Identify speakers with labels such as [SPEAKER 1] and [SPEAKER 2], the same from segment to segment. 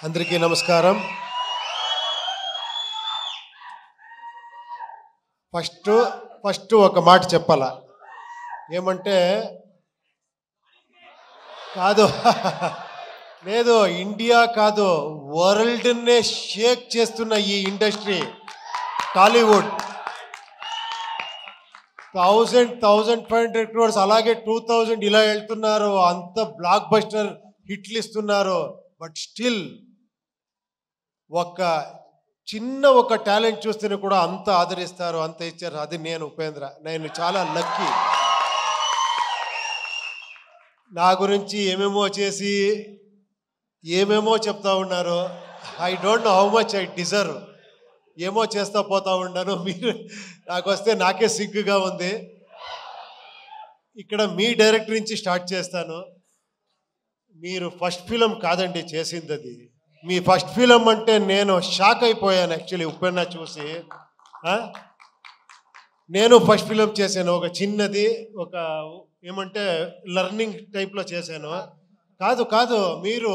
[SPEAKER 1] అందరికీ నమస్కారం. ఫస్ట్ ఒక మాట చెప్పాలా, ఏమంటే కాదు లేదు, ఇండియా కాదు, వరల్డ్నే షేక్ చేస్తున్న ఈ ఇండస్ట్రీ టాలీవుడ్ 1,500 crores, అలాగే 2,000 ఇలా వెళ్తున్నారు. అంత బ్లాక్ బస్టర్ హిట్లు ఇస్తున్నారు. బట్ స్టిల్ ఒక టాలెంట్ చూస్తేనే కూడా అంత ఆదరిస్తారు, అంత ఇచ్చారు. అది నేను ఉపేంద్ర, నేను చాలా లక్కీ. నా గురించి ఏమేమో చేసి ఏమేమో చెప్తా ఉన్నారు. I don't know how much I deserve. ఏమో చేస్తా పోతా ఉన్నాను. మీరు నాకు వస్తే నాకే సిగ్గుగా ఉంది. ఇక్కడ మీ డైరెక్టర్ నుంచి స్టార్ట్ చేస్తాను. మీరు ఫస్ట్ ఫిలం కాదండి చేసింది, అది మీ ఫస్ట్ ఫిలం అంటే నేను షాక్ అయిపోయాను యాక్చువల్లీ. ఉప్పెన్న చూసి నేను ఫస్ట్ ఫిలం చేశాను, ఒక చిన్నది, ఒక ఏమంటే లర్నింగ్ టైప్లో చేశాను. కాదు మీరు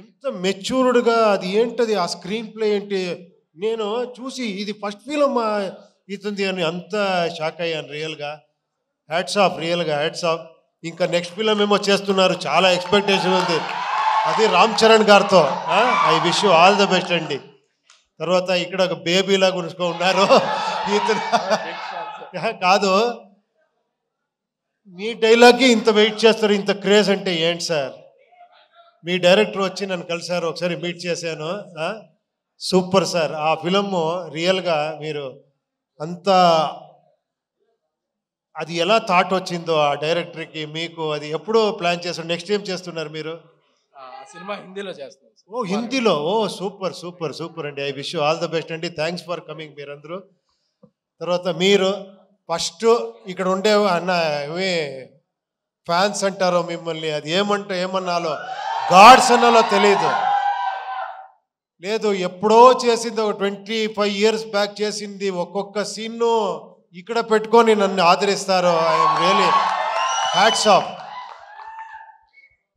[SPEAKER 1] ఎంత మెచ్యూర్డ్గా, అది ఏంటది ఆ స్క్రీన్ ప్లే ఏంటి, నేను చూసి ఇది ఫస్ట్ ఫిలం ఇతుంది అని అంత షాక్ అయ్యాను రియల్గా. హ్యాట్స్ ఆఫ్, రియల్గా హ్యాట్స్ ఆఫ్. ఇంకా నెక్స్ట్ ఫిలం ఏమో చేస్తున్నారు, చాలా ఎక్స్పెక్టేషన్ ఉంది. అది రామ్ చరణ్ గారితో. I wish you all the best అండి. తర్వాత ఇక్కడ ఒక బేబీలా గురుచుకో ఉన్నారు. కాదు, మీ డైలాగ్కి ఇంత వెయిట్ చేస్తారు, ఇంత క్రేజ్ అంటే ఏంటి సార్? మీ డైరెక్టర్ వచ్చి నన్ను కలిశారు, ఒకసారి మీట్ చేశాను. Super sir. ఆ ఫిలము రియల్గా మీరు అంతా, అది ఎలా థాట్ వచ్చిందో ఆ డైరెక్టర్కి, మీకు అది ఎప్పుడో ప్లాన్ చేస్తారు? నెక్స్ట్ ఏం చేస్తున్నారు మీరు?
[SPEAKER 2] సినిమా హిందీలో చేస్తున్నారు.
[SPEAKER 1] ఓ హిందీలో, ఓ సూపర్ సూపర్ సూపర్ అండి. I wish you all the best అండి. థ్యాంక్స్ ఫర్ కమింగ్ మీరందరూ. తర్వాత మీరు ఫస్ట్ ఇక్కడ ఉండే అన్న ఏమి ఫ్యాన్స్ అంటారో మిమ్మల్ని, అది ఏమన్నాలో గాడ్స్ అన్నాలో తెలియదు. లేదు, ఎప్పుడో చేసింది, ఒక 25 years బ్యాక్ చేసింది. ఒక్కొక్క సీన్ను ఇక్కడ పెట్టుకొని నన్ను ఆదరిస్తారు. I'm really hats off.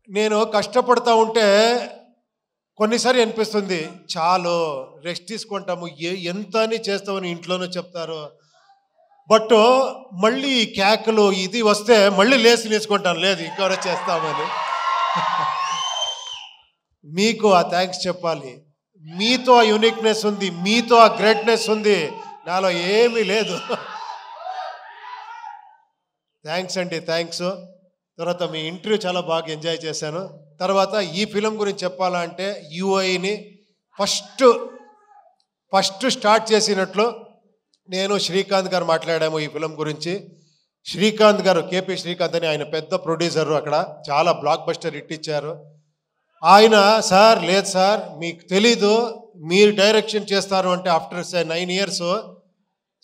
[SPEAKER 1] నేను కష్టపడతా ఉంటే కొన్నిసారి అనిపిస్తుంది, చాలు రెస్ట్ తీసుకుంటాము, ఎంత అని చేస్తామని ఇంట్లోనూ చెప్తారు. బట్ మళ్ళీ కేకలు ఇది వస్తే మళ్ళీ లేచి నేర్చుకుంటాను, లేదు ఇంకెవరో చేస్తామని. మీకు ఆ థ్యాంక్స్ చెప్పాలి. మీతో ఆ యూనిక్నెస్ ఉంది, మీతో ఆ గ్రేట్నెస్ ఉంది, నాలో ఏమీ లేదు. థ్యాంక్స్ అండి, థ్యాంక్స్. తర్వాత మీ ఇంటర్వ్యూ చాలా బాగా ఎంజాయ్ చేశాను. తర్వాత ఈ ఫిలం గురించి చెప్పాలంటే యూఐని ఫస్ట్ స్టార్ట్ చేసినట్లు నేను శ్రీకాంత్ గారు మాట్లాడాము ఈ ఫిలం గురించి. శ్రీకాంత్ గారు, కేపీ శ్రీకాంత్ అని, ఆయన పెద్ద ప్రొడ్యూసరు, అక్కడ చాలా బ్లాక్ బస్టర్ హిట్ ఇచ్చారు. ఆయన సార్, లేదు సార్ మీకు తెలీదు, మీరు డైరెక్షన్ చేస్తారు అంటే ఆఫ్టర్ 9 years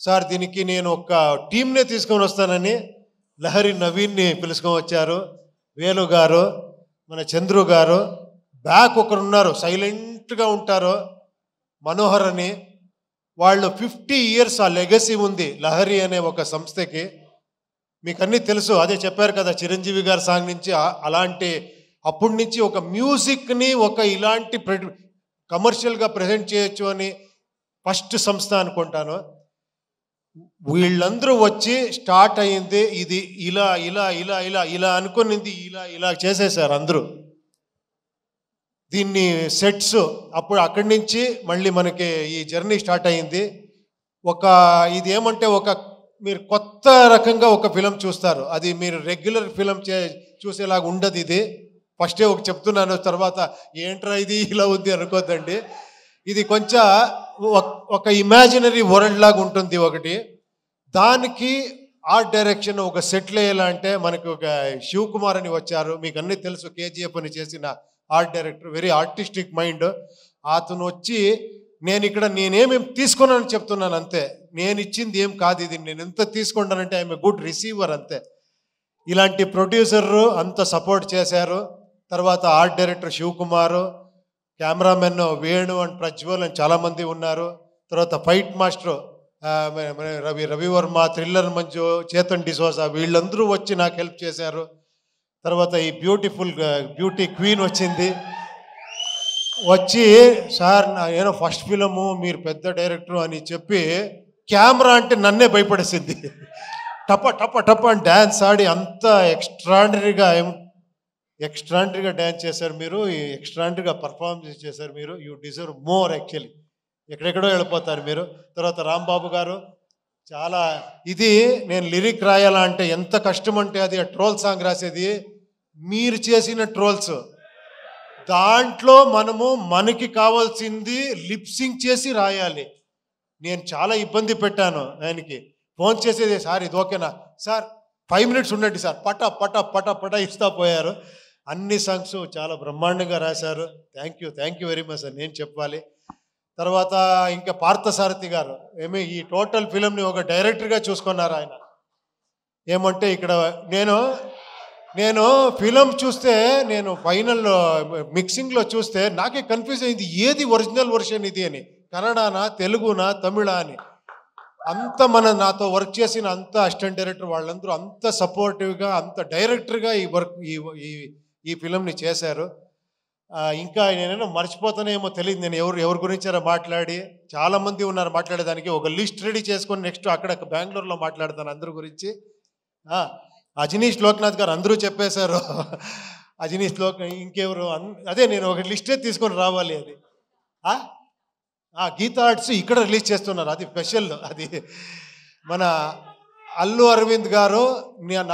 [SPEAKER 1] సార్, దీనికి నేను ఒక టీంనే తీసుకొని వస్తానని లహరి నవీన్ని పిలుచుకొని వచ్చారు. వేలు గారు, మన చంద్రు గారు, బ్యాక్ ఒకరు ఉన్నారు సైలెంట్గా ఉంటారు, మనోహర్ అని. వాళ్ళు 50 years ఆ లెగసీ ఉంది లహరి అనే ఒక సంస్థకి. మీకు అన్నీ తెలుసు, అదే చెప్పారు కదా చిరంజీవి గారి సాంగ్ నుంచి అలాంటి, అప్పటి నుంచి ఒక మ్యూజిక్ని ఒక ఇలాంటి కమర్షియల్గా ప్రజెంట్ చేయొచ్చు అని ఫస్ట్ సంస్థ అనుకుంటాను. వీళ్ళందరూ వచ్చి స్టార్ట్ అయ్యింది ఇది ఇలా ఇలా ఇలా ఇలా ఇలా అనుకునింది, ఇలా చేసేసారు అందరూ దీన్ని సెట్స్. అప్పుడు అక్కడి నుంచి మళ్ళీ మనకి ఈ జర్నీ స్టార్ట్ అయ్యింది. ఇది ఏమంటే మీరు కొత్త రకంగా ఒక ఫిలం చూస్తారు, అది మీరు రెగ్యులర్ ఫిలం చూసేలాగా ఉండదు. ఇది ఫస్టే చెప్తున్నాను, తర్వాత ఏంట్రా ఇది ఇలా ఉంది అనుకోద్దండి. ఇది కొంచెం ఒక ఇమాజినరీ వరల్డ్ లాగా ఉంటుంది ఒకటి. దానికి ఆర్ట్ డైరెక్షన్ ఒక సెటిల్ అయ్యేలా అంటే మనకి ఒక శివకుమార్ అని వచ్చారు, మీకు అన్నీ తెలుసు, కేజీఎఫ్ అని చేసిన art director, very artistic mind. అతను వచ్చి నేనేమేమి తీసుకున్నానని చెప్తున్నాను అంతే, నేను ఇచ్చింది ఏం కాదు ఇది, నేను ఎంత తీసుకుంటానంటే ఐఎమ్ ఏ గుడ్ రిసీవర్ అంతే. ఇలాంటి ప్రొడ్యూసర్ అంత సపోర్ట్ చేశారు. తర్వాత art director Shivakumar, cameraman Venu and Prajwal అని చాలామంది ఉన్నారు. తర్వాత fight master Ravivarma, thriller Manju, Chetan D'Souza, వీళ్ళందరూ వచ్చి నాకు హెల్ప్ చేశారు. తర్వాత ఈ బ్యూటీ క్వీన్ వచ్చింది. వచ్చి సార్ నేను ఫస్ట్ ఫిలము మీరు పెద్ద డైరెక్టర్ అని చెప్పి కెమెరా అంటే నన్నే భయపడేసింది. టప టప టప అని డ్యాన్స్ ఆడి అంత ఎక్స్ట్రాడినరీగా డ్యాన్స్ చేశారు మీరు, ఎక్స్ట్రాడినరీగా పర్ఫార్మెన్స్ చేశారు మీరు. You deserve more actually. ఎక్కడెక్కడో వెళ్ళిపోతారు మీరు. తర్వాత రాంబాబు గారు చాలా ఇది నేను లిరిక్ రాయాలా అంటే ఎంత కష్టం అంటే అది ట్రోల్ సాంగ్ రాసేది మీరు చేసిన ట్రోల్స్ దాంట్లో మనకి కావాల్సింది లిప్సింగ్ చేసి రాయాలి. నేను చాలా ఇబ్బంది పెట్టాను ఆయనకి. ఫోన్ చేసేది సార్ ఇది ఓకేనా సార్ 5 minutes ఉండండి సార్ పట పట పట పట ఇస్తా పోయారు. అన్ని సాంగ్స్ చాలా బ్రహ్మాండంగా రాశారు. Thank you very much sir నేను చెప్పాలి. తర్వాత ఇంకా పార్థసారథి గారు ఈ టోటల్ ఫిలింని ఒక డైరెక్టర్గా చూసుకున్నారు ఆయన. ఏమంటే ఇక్కడ నేను ఫిలం చూస్తే నేను ఫైనల్లో మిక్సింగ్లో చూస్తే నాకే కన్ఫ్యూజ్ అయింది ఏది ఒరిజినల్ వర్షన్ ఇది అని, కన్నడనా తెలుగునా తమిళ అని. అంత నాతో వర్క్ చేసిన అంత అసిస్టెంట్ డైరెక్టర్ వాళ్ళందరూ అంత సపోర్టివ్గా అంత డైరెక్టర్గా ఈ ఫిలంని చేశారు. ఇంకా నేనేమో మర్చిపోతానేమో తెలియదు నేను ఎవరి గురించారో మాట్లాడి. చాలామంది ఉన్నారు మాట్లాడేదానికి. ఒక లిస్ట్ రెడీ చేసుకొని నెక్స్ట్ అక్కడ బెంగళూరులో మాట్లాడతాను అందరి గురించి. అజనీష్ లోక్నాథ్ గారు అందరూ చెప్పేశారు. అజనీష్ ఇంకెవరు అదే నేను ఒక లిస్టే తీసుకొని రావాలి. అది గీతా ఆర్ట్స్ ఇక్కడ రిలీజ్ చేస్తున్నారు. అది స్పెషల్. అది మన అల్లు అరవింద్ గారు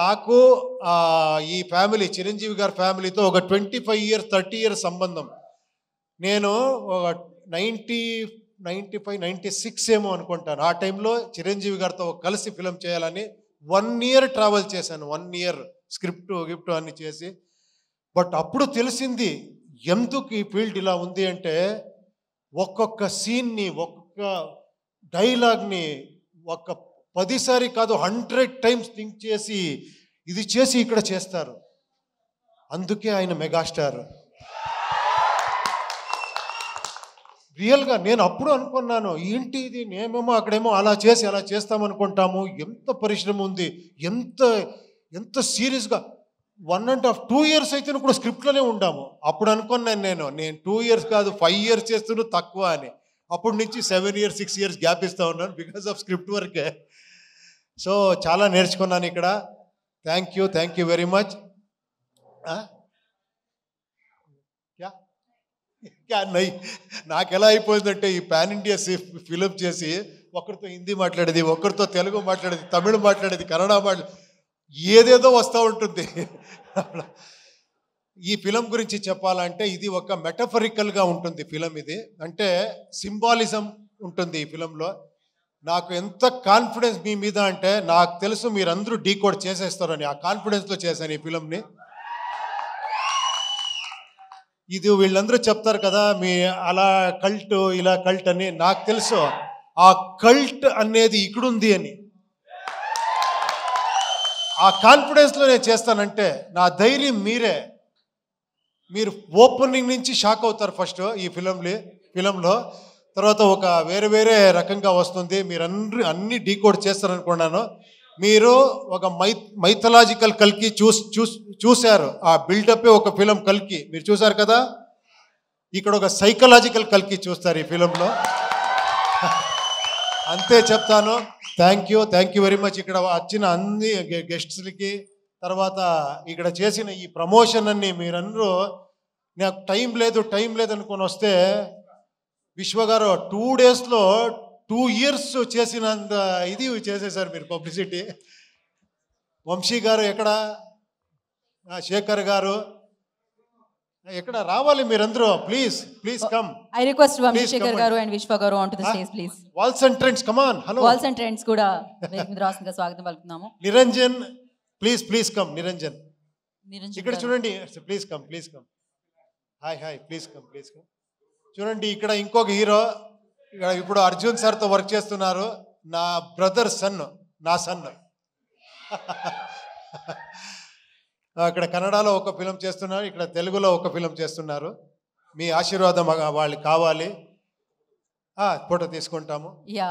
[SPEAKER 1] నాకు ఈ ఫ్యామిలీ చిరంజీవి గారి ఫ్యామిలీతో ఒక 25 years 30 years సంబంధం. నేను ఒక 95 96 ఏమో అనుకుంటాను. ఆ టైంలో చిరంజీవి గారితో కలిసి ఫిలం చేయాలని 1 year ట్రావెల్ చేశాను. 1 year స్క్రిప్ట్ అన్ని చేసి. బట్ అప్పుడు తెలిసింది ఎందుకు ఈ ఫీల్డ్ ఇలా ఉంది అంటే ఒక్కొక్క సీన్ని ఒక్కొక్క డైలాగ్ని 10 సారి కాదు 100 times థింక్ చేసి ఇది చేసి ఇక్కడ చేస్తారు. అందుకే ఆయన మెగాస్టార్. రియల్గా నేను అప్పుడు అనుకున్నాను ఏంటి ఇది, నేమేమో అక్కడేమో అలా చేస్తామనుకుంటాము. ఎంత పరిశ్రమ ఉంది, ఎంత సీరియస్గా 1.5 2 years అయితే కూడా స్క్రిప్ట్లోనే ఉండాము. అప్పుడు అనుకున్నాను నేను 2 years కాదు 5 years చేస్తున్నా తక్కువ అని. అప్పటి నుంచి 7 years 6 years గ్యాప్ ఇస్తూ ఉన్నాను బికాస్ ఆఫ్ స్క్రిప్ట్ వర్కే. సో చాలా నేర్చుకున్నాను ఇక్కడ. Thank you very much. నాకు ఎలా అయిపోయిందంటే ఈ పాన్ ఇండియా ఫిలిం చేసి ఒకరితో హిందీ మాట్లాడేది, ఒకరితో తెలుగు మాట్లాడేది, తమిళ మాట్లాడేది, కన్నడ ఏదేదో వస్తూ ఉంటుంది. ఈ ఫిలం గురించి చెప్పాలంటే ఇది ఒక మెటఫరికల్గా ఉంటుంది ఫిలం. ఇది అంటే సింబాలిజం ఉంటుంది ఈ ఫిలంలో. నాకు ఎంత కాన్ఫిడెన్స్ మీ మీద అంటే నాకు తెలుసు మీరందరూ డీకోడ్ చేసేస్తారని ఆ కాన్ఫిడెన్స్తో చేశాను ఈ ఫిలంని. ఇది వీళ్ళందరూ చెప్తారు కదా మీ అలా కల్ట్ ఇలా కల్ట్ అని. నాకు తెలుసు ఆ కల్ట్ అనేది ఇక్కడుంది అని. ఆ కాన్ఫిడెన్స్లో నేను చేస్తానంటే నా ధైర్యం మీరు ఓపెనింగ్ నుంచి షాక్ అవుతారు ఫస్ట్ ఈ ఫిలంలో. తర్వాత ఒక వేరే రకంగా వస్తుంది. మీరు అన్ని డీకోడ్ చేస్తారనుకున్నాను. మీరు ఒక మైథలాజికల్ కల్కి చూశారు. ఆ బిల్డప్ ఒక ఫిలం కల్కి మీరు చూశారు కదా. ఇక్కడ ఒక సైకలాజికల్ కల్కి చూస్తారు ఈ ఫిలంలో. అంతే చెప్తాను. Thank you very much. ఇక్కడ వచ్చిన అన్ని గెస్ట్స్కి, తర్వాత ఇక్కడ చేసిన ఈ ప్రమోషన్ అన్ని మీరందరూ నాకు టైం లేదు అనుకొని వస్తే విశ్వగారు 2 daysలో 2 years చేసినంత ఇది చేసేసారు మీరు పబ్లిసిటీ. వంశీ గారు ఎక్కడ, శేఖర్ గారు ఎక్కడ రావాలి మీరందరూ. Please come.
[SPEAKER 3] I request Vamshikar garu and Vishwa garu onto the stage please.
[SPEAKER 1] Walls and Trends, come on. Hello.
[SPEAKER 3] Walls and Trends kuda రాష్ట్రంగా స్వాగతం పలుకుతున్నాము.
[SPEAKER 1] Niranjan please come. నిరంజన్ ఇక్కడ చూడండి. Please come. Hi please come. చూడండి ఇక్కడ ఇంకొక హీరో ఇక్కడ ఇప్పుడు అర్జున్ సార్తో వర్క్ చేస్తున్నారు. నా బ్రదర్ నా సన్. ఇక్కడ కన్నడలో ఒక ఫిలం చేస్తున్నారు, ఇక్కడ తెలుగులో ఒక ఫిలం చేస్తున్నారు. మీ ఆశీర్వాదం వాళ్ళకి కావాలి. ఫోటో తీసుకుంటాము.
[SPEAKER 3] యా